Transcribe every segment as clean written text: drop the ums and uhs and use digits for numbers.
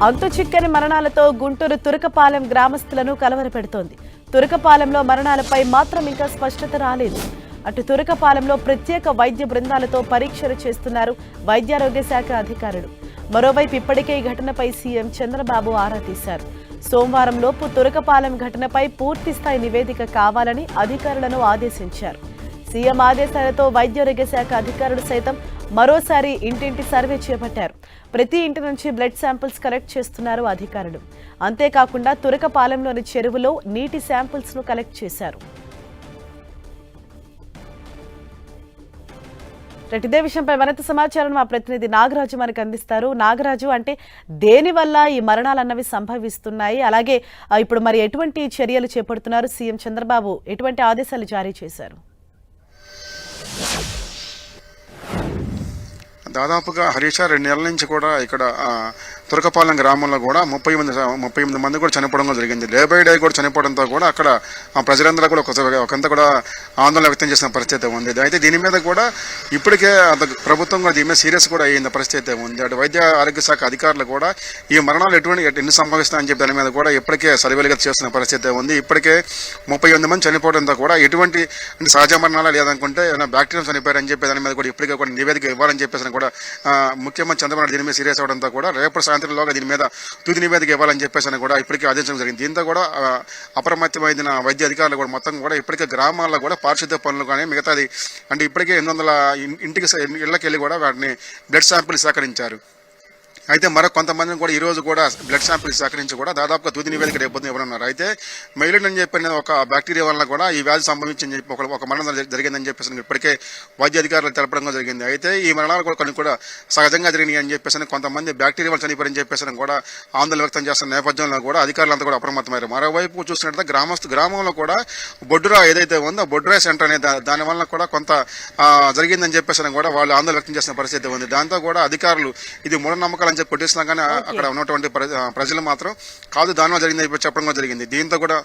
అంతు చిక్కని మరణాలతో గుంటూరు తురకపాలెం గ్రామస్తులను కలవరపెడుతోంది. తురకపాలెంలో మరణాలపై మాత్రం ఇంకా స్పష్టత రాలేదు. అటు తురకపాలెంలో ప్రత్యేక వైద్య బృందాలతో పరీక్షలు చేస్తున్నారు వైద్యారోగ్య శాఖ అధికారులు. మరోవైపు ఇప్పటికే ఈ ఘటనపై సీఎం చంద్రబాబు ఆరా తీశారు. సోమవారం లోపు తురకపాలెం ఘటనపై పూర్తిస్థాయి నివేదిక కావాలని అధికారులను ఆదేశించారు. సీఎం ఆదేశాలతో వైద్యారోగ్య శాఖ అధికారులు సైతం మరోసారి ఇంటింటి సర్వే చేపట్టారు. ప్రతి ఇంటి నుంచి బ్లడ్ శాంపిల్స్ కలెక్ట్ చేస్తున్నారు అధికారులు. అంతేకాకుండా తురకపాలెంలోని చెరువులో నీటి శాంపిల్స్ ను కలెక్ట్ చేశారు. ఇదే విషయంపై మరింత సమాచారం మా ప్రతినిధి నాగరాజు మనకు అందిస్తారు. నాగరాజు, అంటే దేని వల్ల ఈ మరణాలు అన్నవి సంభవిస్తున్నాయి, అలాగే ఇప్పుడు మరి ఎటువంటి చర్యలు చేపడుతున్నారు సీఎం చంద్రబాబు, ఎటువంటి ఆదేశాలు జారీ చేశారు? దాదాపుగా హరీష 2 నెలల నుంచి కూడా ఇక్కడ తురకపాలెం గ్రామంలో కూడా 38 మంది కూడా చనిపోవడం జరిగింది. డే బై డే కూడా చనిపోవడంతో కూడా అక్కడ ప్రజలందరూ కూడా ఒకంత కూడా ఆందోళన వ్యక్తం చేసిన పరిస్థితి ఉంది. అయితే దీని మీద కూడా ఇప్పటికే ప్రభుత్వం కూడా దీని మీద సీరియస్ కూడా అయ్యింది పరిస్థితి ఉంది. అటు వైద్య ఆరోగ్య శాఖ అధికారులు కూడా ఈ మరణాలు ఎన్ని సంభవిస్తాయని చెప్పి దాని మీద కూడా ఇప్పటికే సర్వేలుగా చేస్తున్న పరిస్థితి ఉంది. ఇప్పటికే 38 మంది చనిపోవడంతో కూడా ఎటువంటి సహజ మరణాలు లేదనుకుంటే బ్యాక్టీరియా చనిపోయారని చెప్పి దాని మీద కూడా ఇప్పటికే కూడా నివేదిక ఇవ్వాలని చెప్పేసి కూడా ముఖ్యమంత్రి చంద్రబాబు దీని మీద సీరియస్ అవడంతో కూడా రేపటి సాయంత్రంలోగా దీని మీద తుది నివేదిక ఇవ్వాలని చెప్పేసి కూడా ఇప్పటికే ఆదేశించడం జరిగింది. దీంతో కూడా అప్రమత్తమైన వైద్య అధికారులు కూడా మొత్తం కూడా ఇప్పటికే గ్రామాల్లో కూడా పారిశుద్ధ్య పనులు కానీ మిగతాది అంటే ఇప్పటికే 800 ఇళ్లకి వెళ్ళి కూడా వాటిని బ్లడ్ శాంపిల్ సేకరించారు. అయితే మరో కొంతమందిని కూడా ఈ రోజు కూడా బ్లడ్ శాంపిల్ సేకరించి కూడా దాదాపుగా తుది నివేదిక రేపు ఇవ్వనున్నారు. అయితే మైలిన్ అని చెప్పిన ఒక బ్యాక్టీరియా వల్ల కూడా ఈ వ్యాధి సంభవించిందని చెప్పి ఒక మరణం జరిగిందని చెప్పేసి ఇప్పటికే వైద్య అధికారులు తెలపడం జరిగింది. అయితే ఈ మరణాలు కూడా కొన్ని కూడా సహజంగా జరిగినాయి అని చెప్పేసి కొంతమంది బ్యాక్టీరియా వల్ల చనిపోయారని చెప్పేసి కూడా ఆందోళన వ్యక్తం చేస్తున్న నేపథ్యంలో కూడా అధికారులంతా కూడా అప్రమత్తమయ్యారు. మరోవైపు చూసినట్లయితే గ్రామంలో కూడా బొడ్డురా ఏదైతే ఉందో బొడ్డురా సెంటర్ అనే దాని వల్ల కూడా కొంత జరిగిందని చెప్పేసి కూడా వాళ్ళు ఆందోళన వ్యక్తం చేసిన పరిస్థితి ఉంది. దాంతో కూడా అధికారులు ఇది మూఢనమ్మకాలు కొట్టేసినా కానీ అక్కడ ఉన్నటువంటి ప్రజలు మాత్రం కాదు దానివల్ల జరిగింది చెప్పడం జరిగింది. దీంతో కూడా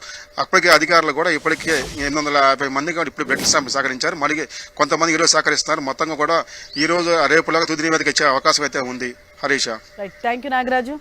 అప్పటికే అధికారులు కూడా ఇప్పటికే 850 మంది కూడా ఇప్పుడు బ్లడ్ శాంపిల్ సేకరించారు. మళ్ళీ కొంతమంది ఈరోజు సేకరిస్తున్నారు. మొత్తంగా కూడా ఈ రోజు రేపులాగా తుది నివేదిక ఇచ్చే అవకాశం అయితే ఉంది. హరీష. Thank you Nagaraju.